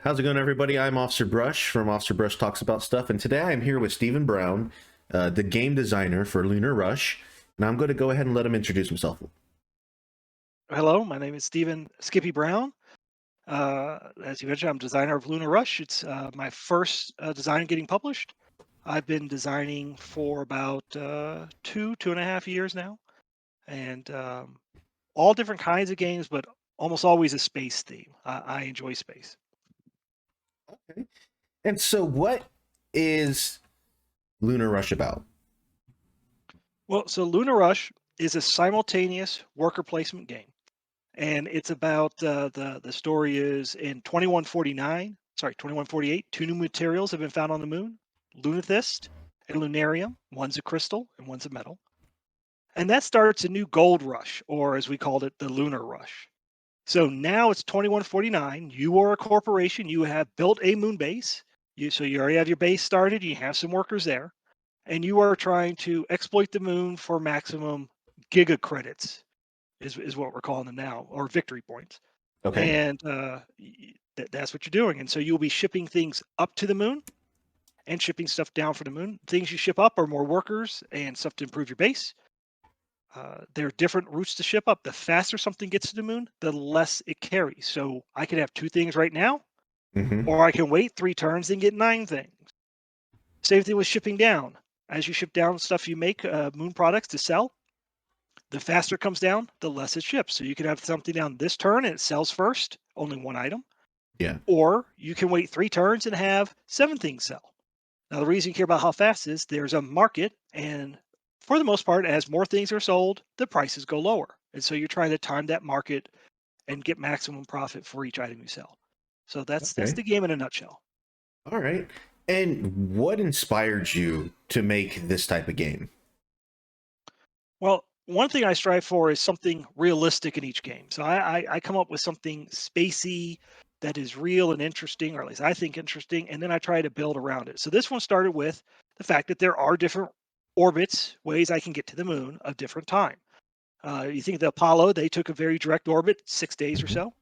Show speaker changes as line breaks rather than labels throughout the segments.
How's it going, everybody? I'm Officer Brush from Officer Brush Talks About Stuff, and today I'm here with Stephen Brown, the game designer for Lunar Rush, and I'm going to go ahead and let him introduce himself.
Hello, my name is Stephen Skippy Brown. As you mentioned, I'm designer of Lunar Rush. It's my first design getting published. I've been designing for about 2.5 years now, and all different kinds of games, but almost always a space theme. I enjoy space.
Okay. And so, what is Lunar Rush about?
Well, so Lunar Rush is a simultaneous worker placement game, and it's about the story is in 2148, two new materials have been found on the moon: lunethist and lunarium. One's a crystal and one's a metal, and that starts a new gold rush, or as we called it, the lunar rush. So now it's 2149. You are a corporation. You have built a moon base. You already have your base started. You have some workers there, and you are trying to exploit the moon for maximum giga credits, is what we're calling them now, or victory points.
Okay.
And that's what you're doing. And so you'll be shipping things up to the moon and shipping stuff down for the moon. Things you ship up are more workers and stuff to improve your base. There are different routes to ship up. The faster something gets to the moon, the less it carries. So I could have two things right now,
Mm-hmm.
or I can wait 3 turns and get 9 things. Same thing with shipping down. As you ship down stuff you make, moon products to sell, the faster it comes down, the less it ships. So you could have something down this turn and it sells first, only one item.
Yeah.
Or you can wait 3 turns and have 7 things sell. Now, the reason you care about how fast is there's a market, and for the most part, as more things are sold, the prices go lower. And so you're trying to time that market and get maximum profit for each item you sell. So that's
Okay.
the game in a nutshell.
All right. And what inspired you to make this type of game?
Well, one thing I strive for is something realistic in each game. So I come up with something spacey that is real and interesting, or at least I think interesting, and then I try to build around it. So this one started with the fact that there are different orbits, ways I can get to the moon of different time. You think of the Apollo, they took a very direct orbit, 6 days or
Mm-hmm.
so.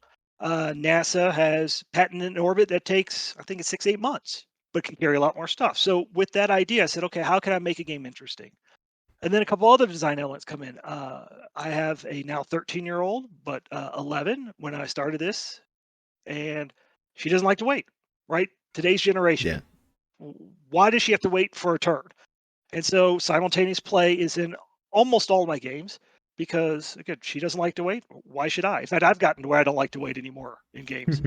NASA has patented an orbit that takes, I think it's 6, 8 months, but can carry a lot more stuff. So with that idea, I said, okay, how can I make a game interesting? And then a couple other design elements come in. I have a now 13-year-old, but 11 when I started this, and she doesn't like to wait, right? Today's generation.
Yeah.
Why does she have to wait for a turn? And so simultaneous play is in almost all of my games because, again, she doesn't like to wait. Why should I? In fact, I've gotten to where I don't like to wait anymore in games.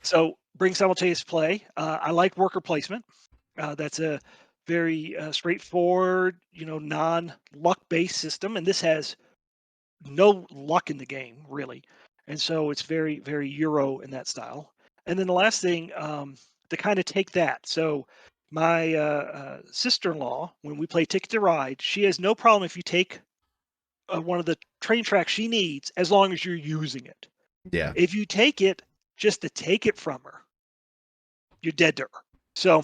So bring simultaneous play. I like worker placement. That's a very straightforward, non-luck based system, and this has no luck in the game really, and so it's very, very Euro in that style. And then the last thing, to kind of take that. So my sister-in-law, when we play Ticket to Ride, she has no problem if you take one of the train tracks she needs, as long as you're using it.
Yeah.
If you take it just to take it from her, you're dead to her. So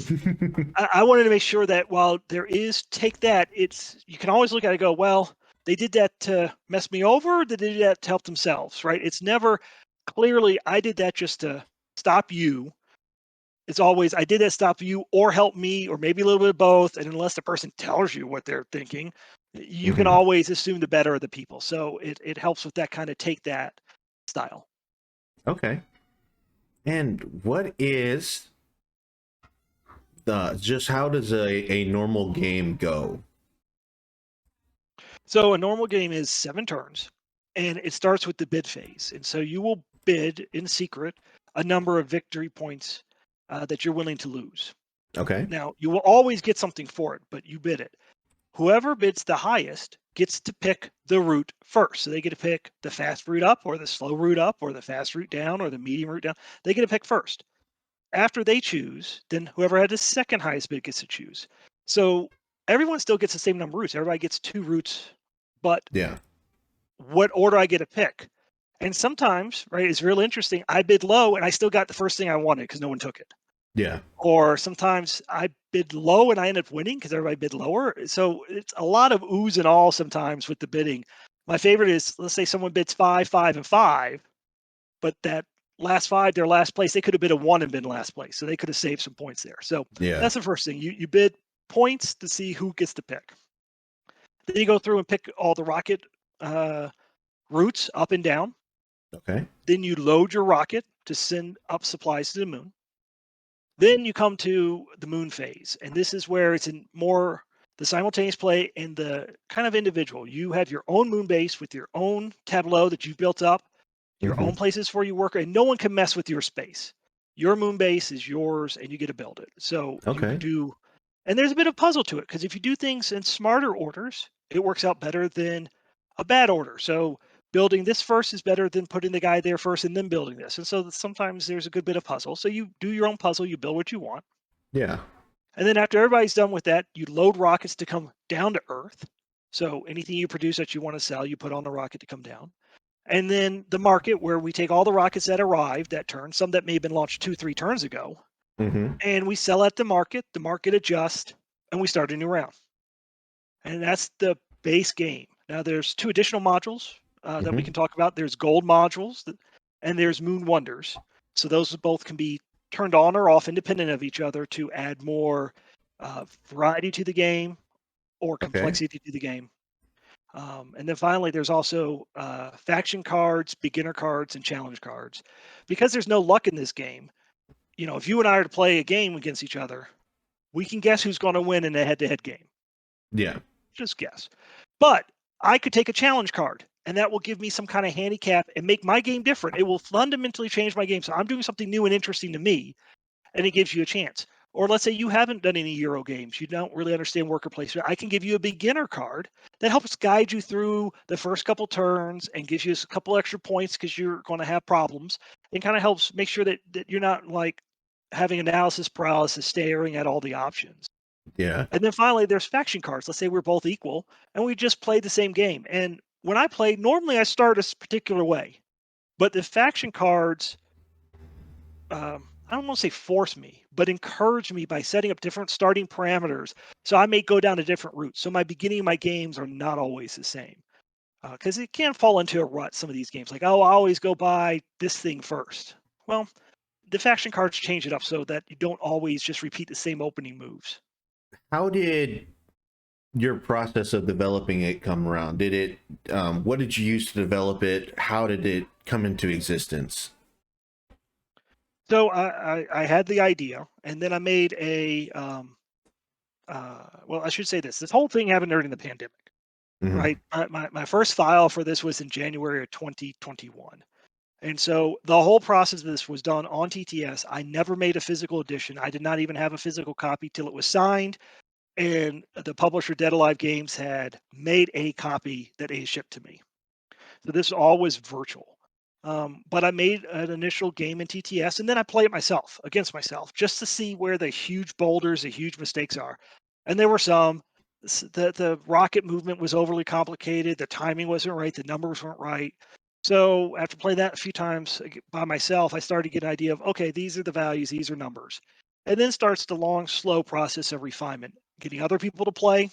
I wanted to make sure that while there is take that, it's you can always look at it and go, well, they did that to mess me over, or they did that to help themselves, right? It's never clearly I did that just to stop you. It's always I did that to stop you or help me, or maybe a little bit of both. And unless the person tells you what they're thinking, you can
Mm-hmm.
always assume the better of the people. So it helps with that kind of take that style.
Okay. And what is just how does a normal game go?
So a normal game is 7 turns, and it starts with the bid phase. And so you will bid in secret a number of victory points that you're willing to lose.
Okay.
Now you will always get something for it, but you bid it. Whoever bids the highest gets to pick the route first. So they get to pick the fast route up, or the slow route up, or the fast route down, or the medium route down. They get to pick first. After they choose, then whoever had the second highest bid gets to choose. So everyone still gets the same number of routes. Everybody gets 2 routes, but
Yeah.
what order I get to pick. And sometimes, right, it's real interesting. I bid low and I still got the first thing I wanted because no one took it.
Yeah.
Or sometimes I bid low and I end up winning because everybody bid lower. So it's a lot of oohs and all sometimes with the bidding. My favorite is, let's say someone bids 5, 5, and 5, but that last 5, they're last place. They could have bid a 1 and been last place, so they could have saved some points there. So
Yeah.
that's the first thing. You bid points to see who gets to pick. Then you go through and pick all the rocket uh, routes up and down.
Okay.
Then you load your rocket to send up supplies to the moon. Then you come to the moon phase, and this is where it's in more the simultaneous play and the kind of individual. You have your own moon base with your own tableau that you've built up, your
Hmm.
own places for your worker, and no one can mess with your space. Your moon base is yours, and you get to build it. So you
Okay.
do, and there's a bit of puzzle to it because if you do things in smarter orders, it works out better than a bad order. So building this first is better than putting the guy there first and then building this. And so sometimes there's a good bit of puzzle. So you do your own puzzle, you build what you want.
Yeah.
And then after everybody's done with that, you load rockets to come down to Earth. So anything you produce that you want to sell, you put on the rocket to come down. And then the market, where we take all the rockets that arrived that turn, some that may have been launched 2, 3 turns ago,
Hmm.
and we sell at the market. The market adjusts, and we start a new round. And that's the base game. Now, there's 2 additional modules that we
Hmm.
can talk about. There's gold modules, and there's moon wonders. So those both can be turned on or off independent of each other to add more variety to the game or
Okay.
complexity to the game. And then finally, there's also faction cards, beginner cards, and challenge cards. Because there's no luck in this game, if you and I are to play a game against each other, we can guess who's going to win in a head-to-head game.
Yeah.
Just guess. But I could take a challenge card, and that will give me some kind of handicap and make my game different. It will fundamentally change my game. So I'm doing something new and interesting to me, and it gives you a chance. Or let's say you haven't done any Euro games, you don't really understand worker placement. I can give you a beginner card that helps guide you through the first couple turns and gives you a couple extra points because you're going to have problems, and kind of helps make sure that you're not like having analysis paralysis staring at all the options.
Yeah.
And then finally, there's faction cards. Let's say we're both equal and we just played the same game. And when I play, normally I start a particular way, but the faction cards, I don't want to say force me, but encourage me by setting up different starting parameters. So I may go down a different route. So my beginning of my games are not always the same because it can fall into a rut. Some of these games, like, oh, I always go buy this thing first. Well, the faction cards change it up so that you don't always just repeat the same opening moves.
How did your process of developing it come around? Did it, what did you use to develop it? How did it come into existence?
So I had the idea, and then I made well, I should say this. This whole thing happened during the pandemic,
Hmm.
right? My first file for this was in January of 2021. And so the whole process of this was done on TTS. I never made a physical edition. I did not even have a physical copy till it was signed. And the publisher Dead Alive Games had made a copy that they shipped to me. So this all was virtual. But I made an initial game in TTS, and then I play it myself against myself just to see where the huge boulders, the huge mistakes are. And there were some. The rocket movement was overly complicated. The timing wasn't right. The numbers weren't right. So after playing that a few times by myself, I started to get an idea of, okay, these are the values, these are numbers. And then starts the long, slow process of refinement, getting other people to play,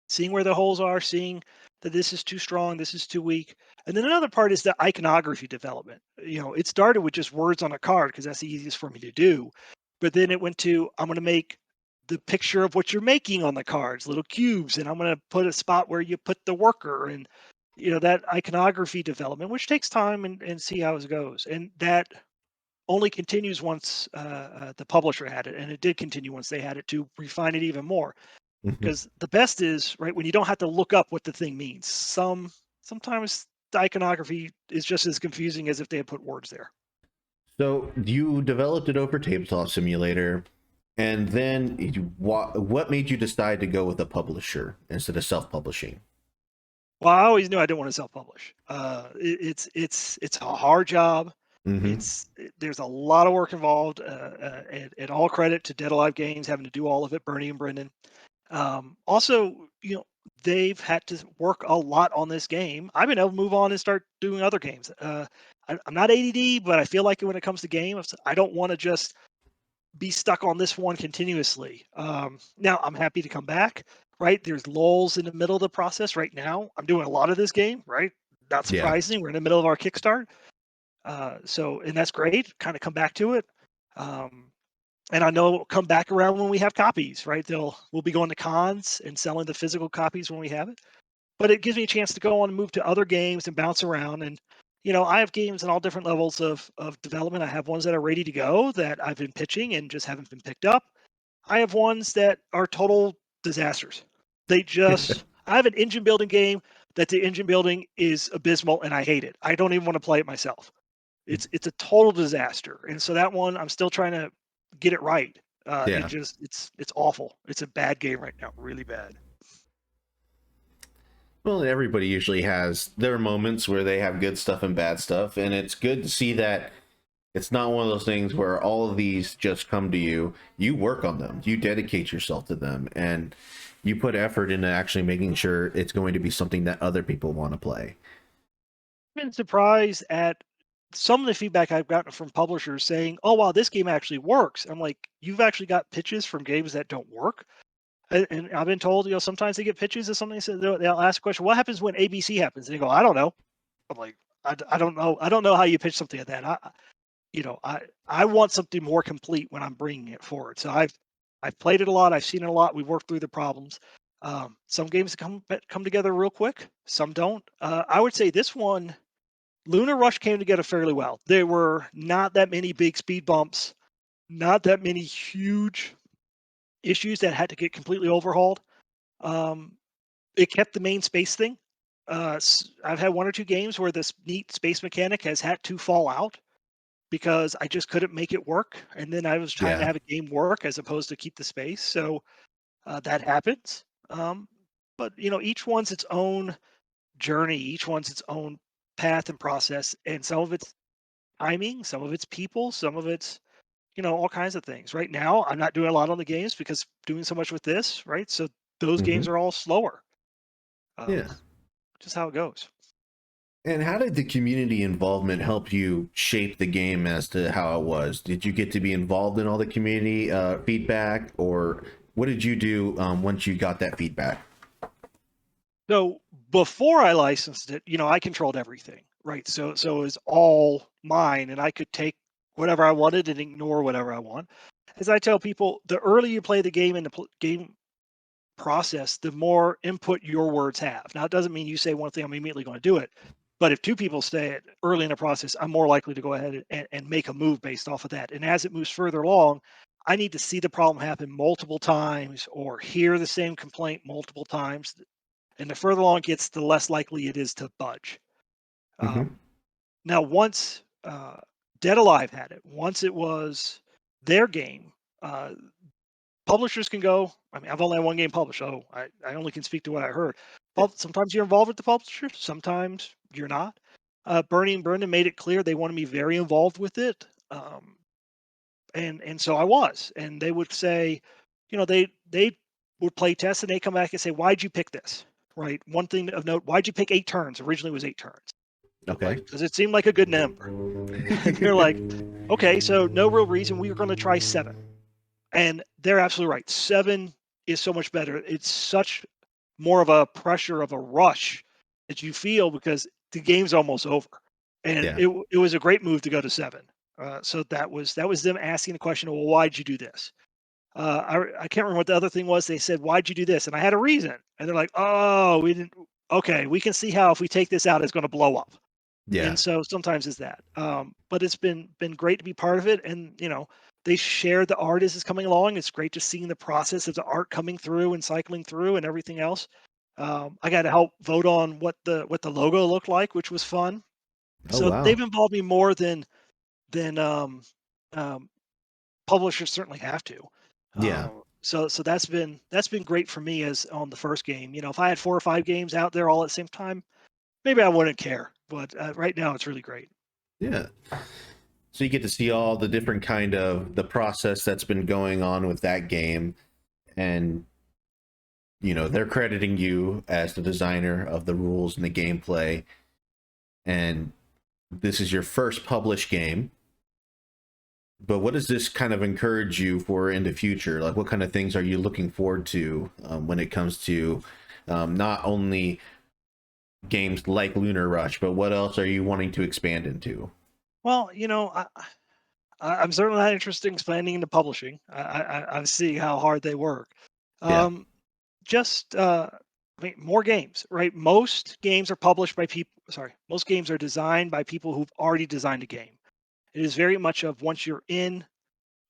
seeing where the holes are, seeing that this is too strong, this is too weak. And then another part is the iconography development. It started with just words on a card because that's the easiest for me to do. But then it went to, I'm going to make the picture of what you're making on the cards, little cubes, and I'm going to put a spot where you put the worker and that iconography development, which takes time and see how it goes. And that only continues once the publisher had it, and it did continue once they had it to refine it even more.
Hmm.
Because the best is right when you don't have to look up what the thing means. Sometimes the iconography is just as confusing as if they had put words there.
So you developed it over Tabletop Simulator, and then what made you decide to go with a publisher instead of self-publishing?
Well, I always knew I didn't want to self-publish. It's a hard job.
Hmm.
There's a lot of work involved, and all credit to Dead Alive Games having to do all of it, Bernie and Brendan. Also, they've had to work a lot on this game. I've been able to move on and start doing other games. I'm not ADD, but I feel like when it comes to games, I don't want to just be stuck on this one continuously. Now, I'm happy to come back. Right, there's lulls in the middle of the process. Right now, I'm doing a lot of this game. Right, not
Yeah.
surprising. We're in the middle of our Kickstarter. And that's great. Kind of come back to it. Um, and I know it'll come back around when we have copies, right? We'll be going to cons and selling the physical copies when we have it. But it gives me a chance to go on and move to other games and bounce around. And I have games in all different levels of development. I have ones that are ready to go that I've been pitching and just haven't been picked up. I have ones that are total disasters. I have an engine building game that the engine building is abysmal and I hate it. I don't even want to play it myself. It's a total disaster. And so that one I'm still trying to get it right.
Yeah.
It's awful. It's a bad game right now, really bad.
Well, everybody usually has their moments where they have good stuff and bad stuff, and it's good to see that it's not one of those things where all of these just come to you. You work on them, you dedicate yourself to them, and you put effort into actually making sure it's going to be something that other people want to play.
I've been surprised at some of the feedback I've gotten from publishers saying, "Oh, wow, this game actually works." I'm like, "You've actually got pitches from games that don't work?" And I've been told, sometimes they get pitches of something. So they'll ask a question, "What happens when ABC happens?" And they go, "I don't know." I'm like, I don't know. I don't know how you pitch something like that. I want something more complete when I'm bringing it forward. So I've played it a lot. I've seen it a lot. We've worked through the problems. Some games come together real quick. Some don't. I would say this one, Lunar Rush, came together fairly well. There were not that many big speed bumps, not that many huge issues that had to get completely overhauled. Um, it kept the main space thing. I've had one or two games where this neat space mechanic has had to fall out because I just couldn't make it work, and then I was trying to
Yeah.
have a game work as opposed to keep the space. So that happens. But each one's its own journey. Each one's its own path and process, and some of it's timing, some of it's people, some of it's all kinds of things. Right now, I'm not doing a lot on the games because doing so much with this, right? So those games
Hmm.
are all slower.
Yeah.
Just how it goes.
And how did the community involvement help you shape the game as to how it was? Did you get to be involved in all the community feedback, or what did you do once you got that feedback?
So before I licensed it, I controlled everything, right? So it was all mine, and I could take whatever I wanted and ignore whatever I want. As I tell people, the earlier you play the game and the game process, the more input your words have. Now, it doesn't mean you say one thing, I'm immediately going to do it. But if two people say it early in the process, I'm more likely to go ahead and make a move based off of that. And as it moves further along, I need to see the problem happen multiple times or hear the same complaint multiple times. And the further along it gets, the less likely it is to budge.
Hmm.
Um, Now, once Dead Alive had it, once it was their game, uh, publishers can go. I mean, I've only had one game published, so I only can speak to what I heard. Sometimes you're involved with the publisher, sometimes you're not. Bernie and Brendan made it clear they wanted me very involved with it, and so I was. And they would say, they would play tests, and they come back and say, "Why'd you pick this?" Right. One thing of note: why'd you pick 8 turns? Originally, it was 8 turns. I'm like,
Okay.
because it seemed like a good number. And they're like, "Okay, so no real reason. We were going to try 7." And they're absolutely right. 7 is so much better. It's such more of a pressure of a rush that you feel because the game's almost over. And
Yeah.
it was a great move to go to 7. So that was them asking the question, well, why'd you do this? I can't remember what the other thing was. They said, why'd you do this? And I had a reason. And they're like, oh, we didn't. Okay, we can see how if we take this out, it's going to blow up.
Yeah.
And so sometimes it's that. But it's been great to be part of it, and they share the art as it's coming along. It's great to seeing the process of the art coming through and cycling through and everything else. I got to help vote on what the logo looked like, which was fun.
Oh,
So they've
wow.
involved me more than um, publishers certainly have to.
Yeah.
So that's been great for me as on the first game. If I had 4 or 5 games out there all at the same time, maybe I wouldn't care. But right now, it's really great.
Yeah. So you get to see all the different kind of the process that's been going on with that game, and they're crediting you as the designer of the rules and the gameplay, and this is your first published game. But what does this kind of encourage you for in the future? Like, what kind of things are you looking forward to when it comes to not only games like Lunar Rush, but what else are you wanting to expand into?
Well, I'm certainly not interested in expanding into publishing. I'm seeing how hard they work.
Yeah.
Um, just I mean, more games, right? Most games are published by people. Sorry, most games are designed by people who've already designed a game. It is very much of once you're in,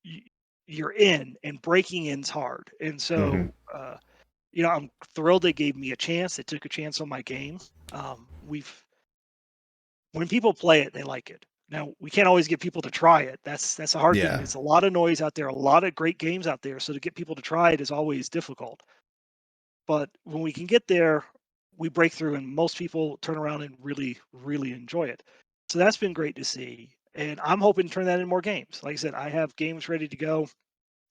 y- you're in, and breaking in's hard. And
Hmm.
so, I'm thrilled they gave me a chance. They took a chance on my game. We've When people play it, they like it. Now, we can't always get people to try it. That's a hard thing.
Yeah.
There's a lot of noise out there, a lot of great games out there. So to get people to try it is always difficult. But when we can get there, we break through, and most people turn around and really, really enjoy it. So that's been great to see. And I'm hoping to turn that into more games. Like I said, I have games ready to go.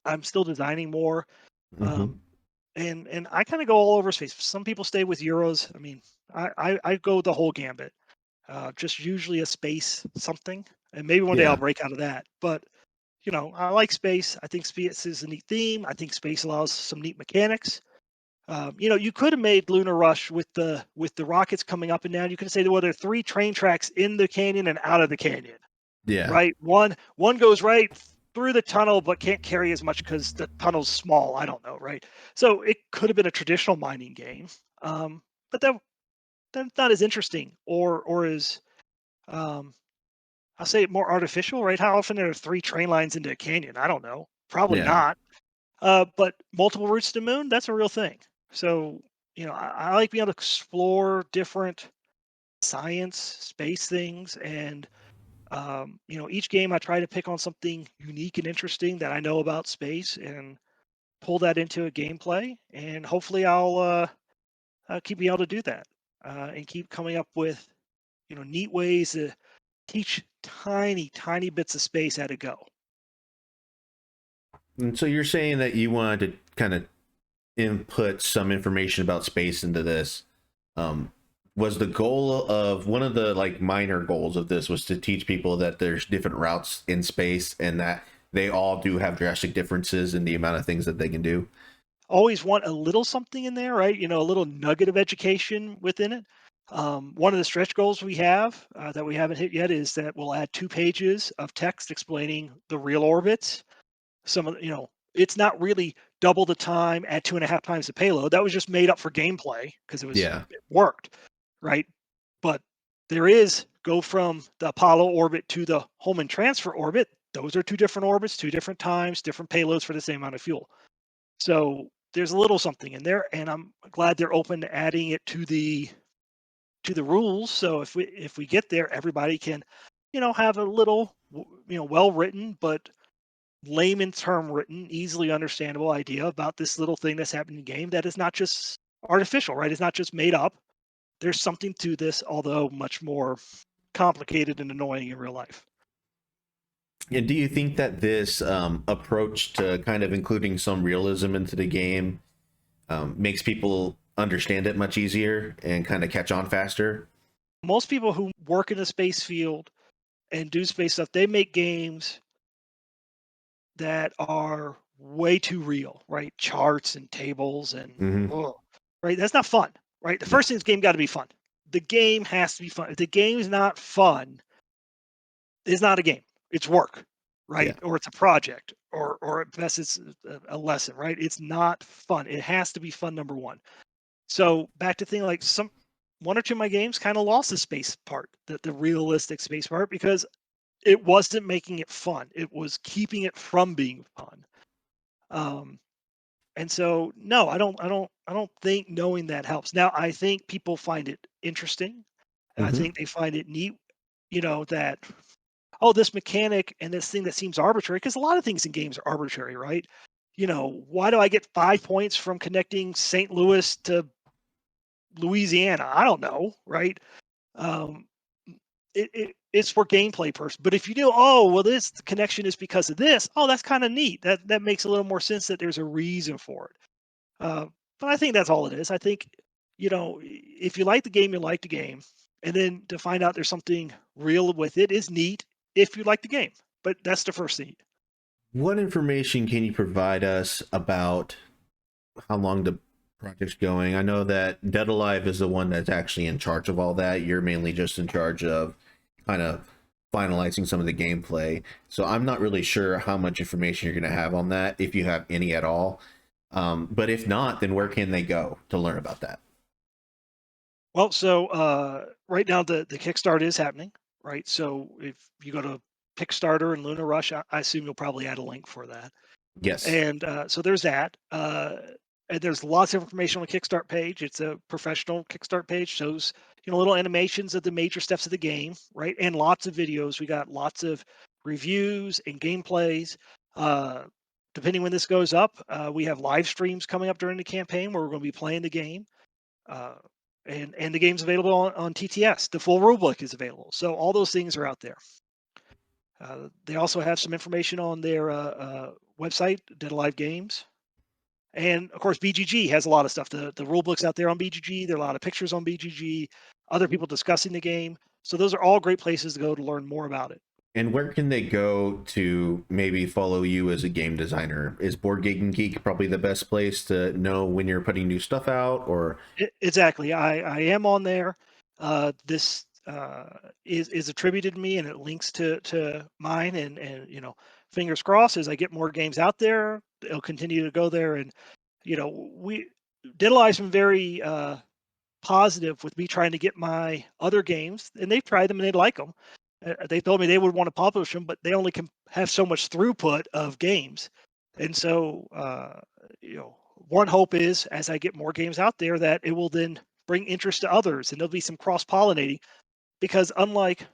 I'm still designing more.
Hmm.
Um, and I kind of go all over space. Some people stay with Euros. I mean, I go the whole gambit. Just usually a space something, and maybe one day I'll
Yeah.
break out of that. But I like space. I think space is a neat theme. I think space allows some neat mechanics. You could have made Lunar Rush with the rockets coming up and down. You could say, well, there are three train tracks in the canyon and out of the canyon,
Yeah.
right? One goes right through the tunnel, but can't carry as much because the tunnel's small. I don't know, right? So it could have been a traditional mining game, but that's not as interesting or as um, I'll say more artificial, right? How often are there three train lines into a canyon? I don't know. Probably
Yeah.
not. But multiple routes to the moon, that's a real thing. So, I like being able to explore different science, space things. And, each game I try to pick on something unique and interesting that I know about space and pull that into a gameplay. And hopefully I'll keep being able to do that and keep coming up with, neat ways to teach tiny, tiny bits of space at a go.
And so you're saying that you wanted to kind of input some information about space into this. Um, was the goal of one of the like minor goals of this was to teach people that there's different routes in space and that they all do have drastic differences in the amount of things that they can do?
Always want a little something in there, right? A little nugget of education within it. One of the stretch goals we have that we haven't hit yet is that we'll add 2 pages of text explaining the real orbits. It's not really double the time at 2.5 times the payload. That was just made up for gameplay because
Yeah.
it worked, right? But there is go from the Apollo orbit to the Hohmann transfer orbit. Those are two different orbits, two different times, different payloads for the same amount of fuel. So there's a little something in there, and I'm glad they're open to adding it to the rules. So if we get there, everybody can, have a little, well written but layman term written, easily understandable idea about this little thing that's happening in the game that is not just artificial, right? It's not just made up. There's something to this, although much more complicated and annoying in real life.
And do you think that this approach to kind of including some realism into the game makes people understand it much easier and kind of catch on faster?
Most people who work in the space field and do space stuff, they make games that are way too real, right? Charts and tables and
Hmm.
ugh, right. That's not fun, right? The
No.
first thing is game got to be fun. The game has to be fun. If the game is not fun, it's not a game. It's work,
Yeah.
right? Or it's a project, or at best it's a lesson, right? It's not fun. It has to be fun. Number one. So back to thing like some one or two of my games kind of lost the space part, the realistic space part, because it wasn't making it fun. It was keeping it from being fun. Um, and so, no, I don't think knowing that helps. Now, I think people find it interesting. I
Hmm.
think they find it neat, that oh, this mechanic and this thing that seems arbitrary, because a lot of things in games are arbitrary, right? Why do I get 5 points from connecting St. Louis to Louisiana? I don't know, right? Um, it's for gameplay person. But if you do, oh, well, this connection is because of this. Oh, that's kind of neat. That makes a little more sense that there's a reason for it. But I think that's all it is. I think, if you like the game, you like the game. And then to find out there's something real with it is neat if you like the game. But that's the first thing.
What information can you provide us about how long the project's going? I know that Dead Alive is the one that's actually in charge of all that. You're mainly just in charge of kind of finalizing some of the gameplay. So I'm not really sure how much information you're going to have on that, if you have any at all. But if not, then where can they go to learn about that?
Well, so right now the Kickstart is happening, right? So if you go to Kickstarter and Lunar Rush, I assume you'll probably add a link for that.
Yes.
And so there's that. And there's lots of information on the Kickstart page. It's a professional Kickstart page. Shows little animations of the major steps of the game, right? And lots of videos. We got lots of reviews and gameplays. Uh, Depending when this goes up, we have live streams coming up during the campaign where we're going to be playing the game. Uh, and the game's available on TTS. The full rulebook is available. So all those things are out there. They also have some information on their website, Dead Alive Games. And of course, BGG has a lot of stuff. The rule book's out there on BGG. There are a lot of pictures on BGG, other people discussing the game. So those are all great places to go to learn more about it.
And where can they go to maybe follow you as a game designer? Is Board Game Geek probably the best place to know when you're putting new stuff out? Or
Exactly. I am on there. This is attributed to me, and it links to mine. And fingers crossed, as I get more games out there, it'll continue to go there. And we Didalive's been very positive with me trying to get my other games, and they've tried them and they like them. They told me they would want to publish them, but they only can have so much throughput of games. And so, one hope is as I get more games out there that it will then bring interest to others, and there'll be some cross pollinating. Because unlike,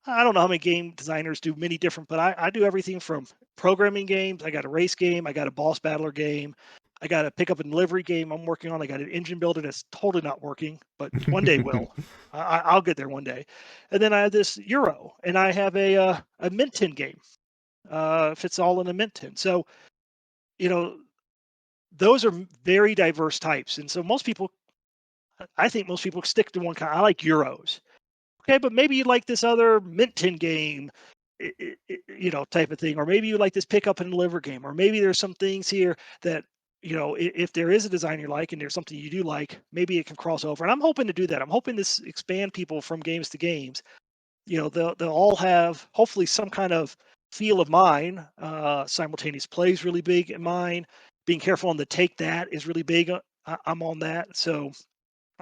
I don't know how many game designers do many different, but I do everything from programming games. I got a race game. I got a boss battler game. I got a pickup and delivery game I'm working on. I got an engine builder that's totally not working, but one day will. I'll get there one day. And then I have this Euro, and I have a Mint tin game. Fits all in a Mint tin. So you know those are very diverse types, and so I think most people stick to one kind. I like Euros. Okay, but maybe you like this other Mint tin game, type of thing, or maybe you like this pick up and deliver game, or maybe there's some things here that if there is a design you like and there's something you do like, maybe it can cross over. And I'm hoping to do that. I'm hoping to expand people from games to games. They'll all have hopefully some kind of feel of mine. Simultaneous play is really big in mine. Being careful on the take that is really big. I'm on that. So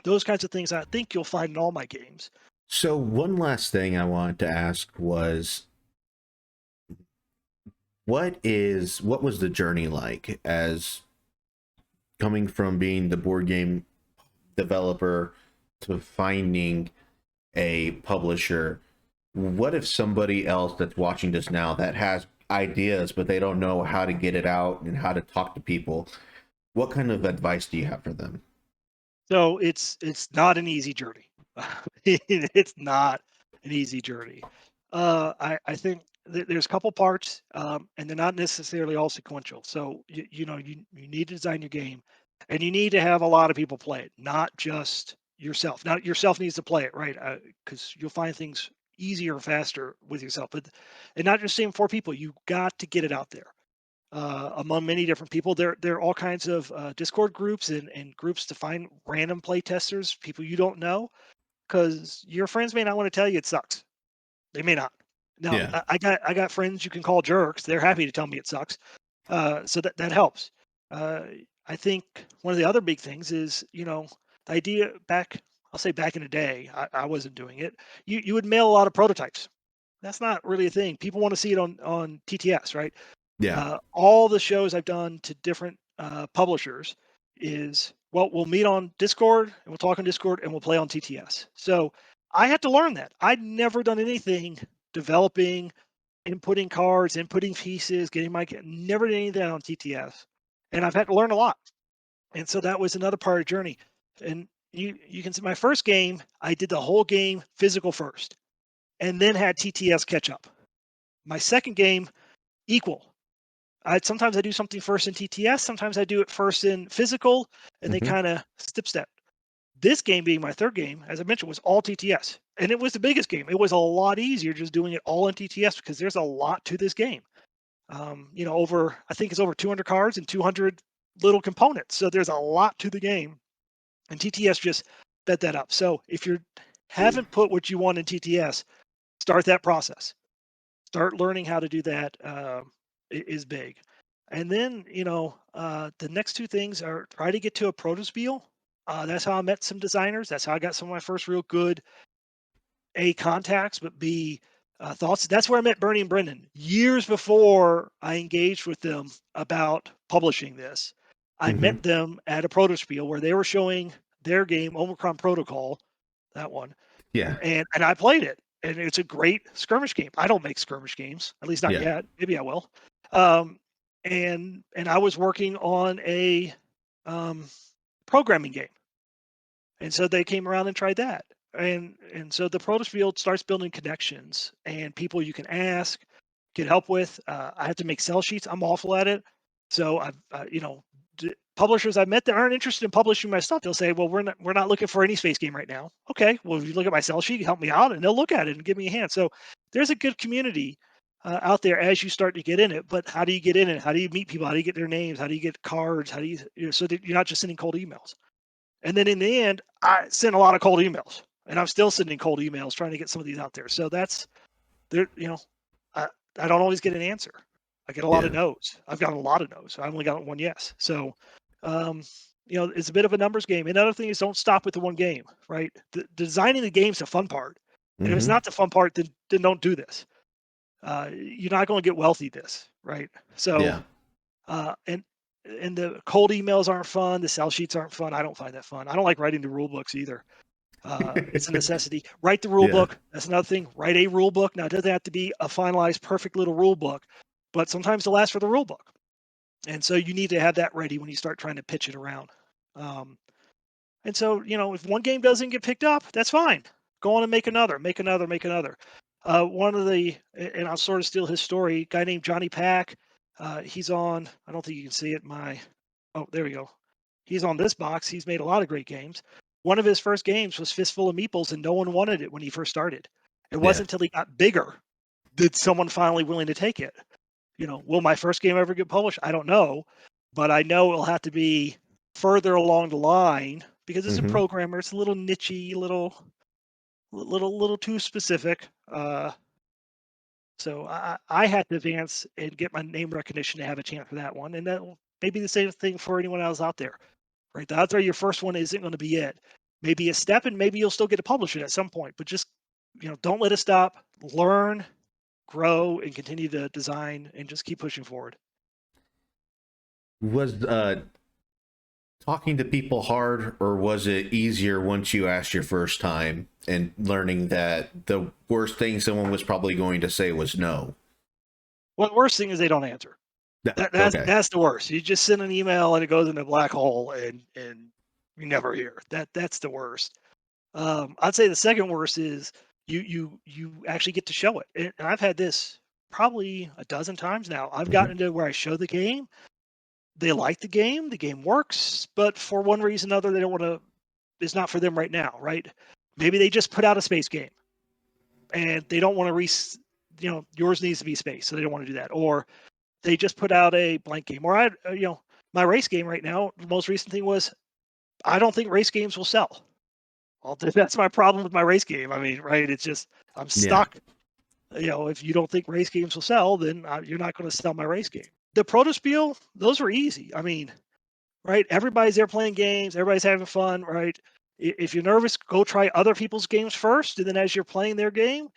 those kinds of things I think you'll find in all my games.
so one last thing I wanted to ask was, what was the journey like as coming from being the board game developer to finding a publisher? What if somebody else that's watching this now that has ideas but they don't know how to get it out and how to talk to people? What kind of advice do you have for them?
So it's not an easy journey. It's not an easy journey. I think there's a couple parts, and they're not necessarily all sequential. So you need to design your game, and you need to have a lot of people play it, not just yourself. Now yourself needs to play it, right? Because you'll find things easier, faster with yourself. But and not just saying 4 people. You got to get it out there among many different people. There are all kinds of Discord groups and groups to find random play testers, people you don't know, because your friends may not want to tell you it sucks. They may not. Now,
Yeah.
I got friends you can call jerks. They're happy to tell me it sucks. So that helps. Uh, I think one of the other big things is the idea back. I'll say back in the day, I wasn't doing it. You would mail a lot of prototypes. That's not really a thing. People want to see it on TTS, right?
Yeah.
All the shows I've done to different publishers is, well, we'll meet on Discord and we'll talk on Discord and we'll play on TTS. So I had to learn that. I'd never done anything developing, inputting cards, inputting pieces, never did anything on TTS. And I've had to learn a lot. And so that was another part of the journey. And you can see my first game, I did the whole game physical first and then had TTS catch up. My second game, equal. Sometimes I do something first in TTS, sometimes I do it first in physical, and they
Mhm.
kind of step. This game being my third game, as I mentioned, was all TTS, and it was the biggest game. It was a lot easier just doing it all in TTS because there's a lot to this game. I think it's over 200 cards and 200 little components, so there's a lot to the game, and TTS just sped that up. So if you haven't put what you want in TTS, start that process. start learning how to do that is big. And then, the next two things are try to get to a protospiel. That's how I met some designers. That's how I got some of my first real good A contacts, but B thoughts. That's where I met Bernie and Brendan years before I engaged with them about publishing this. I
Mm-hmm.
met them at a protospiel where they were showing their game, Omicron Protocol, that one,
Yeah.
and I played it, and it's a great skirmish game. I don't make skirmish games, at least not
Yeah.
yet. Maybe I will. Um, and I was working on a um, programming game, and so they came around and tried that. And so the Protos field starts building connections and people you can ask, get help with. I have to make sell sheets. I'm awful at it. So I've publishers I've met that aren't interested in publishing my stuff. They'll say, "Well, we're not looking for any space game right now." Okay, well, if you look at my sell sheet, help me out, and they'll look at it and give me a hand. So there's a good community out there as you start to get in it. But how do you get in it? How do you meet people? How do you get their names? How do you get cards? How do so that you're not just sending cold emails? And then in the end, I sent a lot of cold emails, and I'm still sending cold emails trying to get some of these out there. So that's there. I I don't always get an answer. I get a lot of
Yeah.
no's. I've gotten a lot of no's. I only got one yes. So, um, it's a bit of a numbers game. Another thing is don't stop with the one game, right? Designing the game's the fun part. And if it's
Mm-hmm.
not the fun part, then don't do this. You're not going to get wealthy this, right? So,
Yeah.
and the cold emails aren't fun. The sell sheets aren't fun. I don't find that fun. I don't like writing the rule books either. It's a necessity. Write the rule
Yeah.
book. That's another thing. Write a rule book. Now, it doesn't have to be a finalized, perfect little rule book, but sometimes they'll ask for the rule book. And so you need to have that ready when you start trying to pitch it around. Um, and so, if one game doesn't get picked up, that's fine. Go on and make another, make another, make another. One of and I'll sort of steal his story, a guy named Johnny Pack. He's on, I don't think you can see it, oh, there we go. He's on this box. He's made a lot of great games. One of his first games was Fistful of Meeples, and no one wanted it when he first started. It
Yeah.
wasn't until he got bigger that someone finally willing to take it. Will my first game ever get published? I don't know, but I know it'll have to be further along the line because as a
Mm-hmm.
programmer, it's a little nichey, little too specific. So I had to advance and get my name recognition to have a chance for that one, and that maybe the same thing for anyone else out there, right? The odds are your first one isn't going to be it. Maybe a step, and maybe you'll still get to publish it at some point, but just don't let it stop. Learn, grow, and continue to design, and just keep pushing forward.
Was talking to people hard, or was it easier once you asked your first time and learning that the worst thing someone was probably going to say was no?
Well, the worst thing is they don't answer.
Yeah.
That's
Okay.
that's the worst. You just send an email and it goes in a black hole, and you never hear. That's the worst. I'd say the second worst is you actually get to show it. And I've had this probably a dozen times now. I've
Mm-hmm.
gotten to where I show the game. They like the game works, but for one reason or another, they don't want to. It's not for them right now, right? Maybe they just put out a space game, and they don't want to yours needs to be space, so they don't want to do that. Or they just put out a blank game. Or my race game right now. The most recent thing was I don't think race games will sell. Well, that's my problem with my race game. I mean, right? It's just I'm
Yeah.
stuck. If you don't think race games will sell, then you're not going to sell my race game. The Protospiel, those were easy. I mean, right? Everybody's there playing games. Everybody's having fun, right? If you're nervous, go try other people's games first, and then as you're playing their game,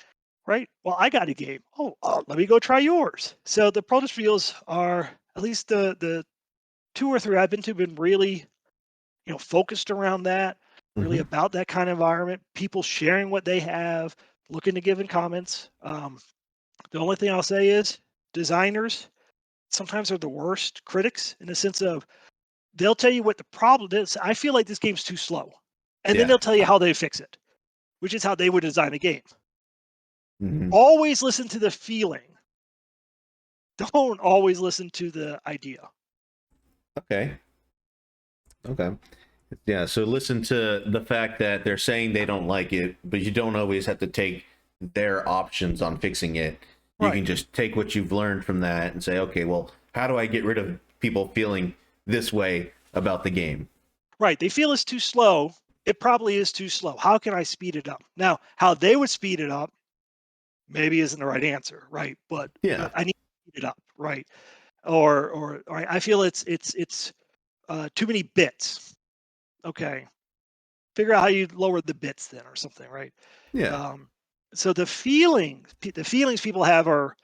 right? Well, I got a game. Oh, let me go try yours. So the Protospiels are at least the two or three I've been to been really focused around that, really
Mm-hmm.
about that kind of environment, people sharing what they have, looking to give in comments. The only thing I'll say is designers sometimes are the worst critics in the sense of they'll tell you what the problem is. I feel like this game's too slow. And then
Yeah.
they'll tell you how they fix it, which is how they would design a game.
Mm-hmm.
Always listen to the feeling. Don't always listen to the idea.
Okay. Okay. Yeah. So listen to the fact that they're saying they don't like it, but you don't always have to take their options on fixing it. You
Right.
can just take what you've learned from that and say, okay, well, how do I get rid of people feeling this way about the game?
Right. They feel it's too slow. It probably is too slow. How can I speed it up? Now, how they would speed it up maybe isn't the right answer, right? But
Yeah.
I need to speed it up, right? Or I feel it's too many bits. Okay, figure out how you lower the bits then, or something, right?
Yeah.
Um, so the feelings people have are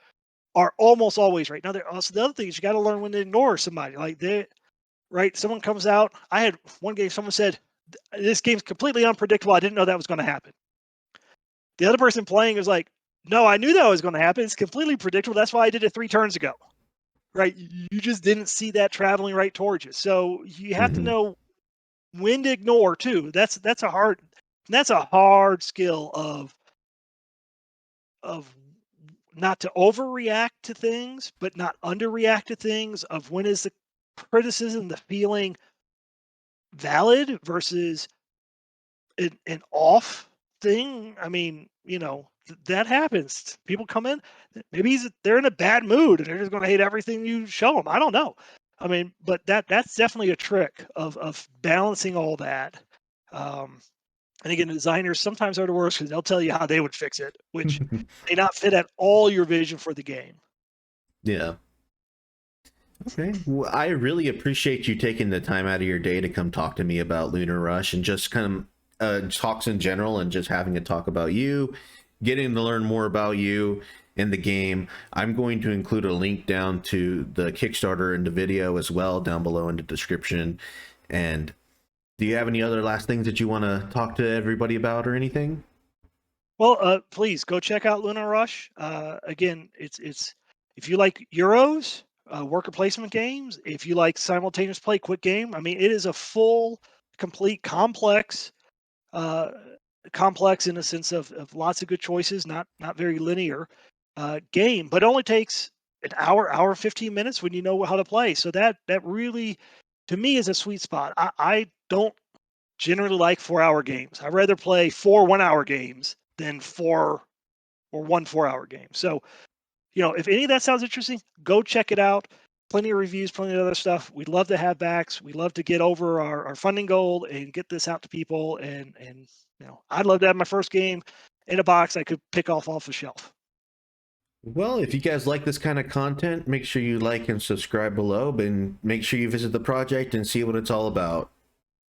almost always right. Now, there also the other thing is you got to learn when to ignore somebody. Like they right, someone comes out. I had one game. Someone said, "This game's completely unpredictable. I didn't know that was going to happen." The other person playing is like, "No, I knew that was going to happen. It's completely predictable. That's why I did it 3 turns ago." Right? You just didn't see that traveling right towards you. So you have to
Hmm.
know when to ignore too. That's a hard skill of not to overreact to things, but not underreact to things. Of when is the criticism, the feeling valid versus an off thing. I mean, that happens. People come in, maybe they're in a bad mood and they're just going to hate everything you show them. I don't know. I mean, but that's definitely a trick of balancing all that. Um, and again, designers sometimes are the worst because they'll tell you how they would fix it, which may not fit at all your vision for the game.
Yeah. Okay. Well, I really appreciate you taking the time out of your day to come talk to me about Lunar Rush and just kind of talks in general and just having a talk about you, getting to learn more about you in the game. I'm going to include a link down to the Kickstarter in the video as well down below in the description. And do you have any other last things that you want to talk to everybody about or anything?
Well, please go check out Lunar Rush. Again, it's if you like Euros, worker placement games, if you like simultaneous play, quick game. I mean, it is a full, complete, uh, complex in a sense of lots of good choices, not very linear game, but it only takes an hour 15 minutes when you know how to play. So that really, to me, is a sweet spot. I don't generally like 4 hour games. I'd rather play 4 1 hour games than 4 hour game. So, if any of that sounds interesting, go check it out. Plenty of reviews, plenty of other stuff. We'd love to have backs. We'd love to get over our funding goal and get this out to people. And I'd love to have my first game in a box I could pick off the shelf.
Well, if you guys like this kind of content, make sure you like and subscribe below, and make sure you visit the project and see what it's all about.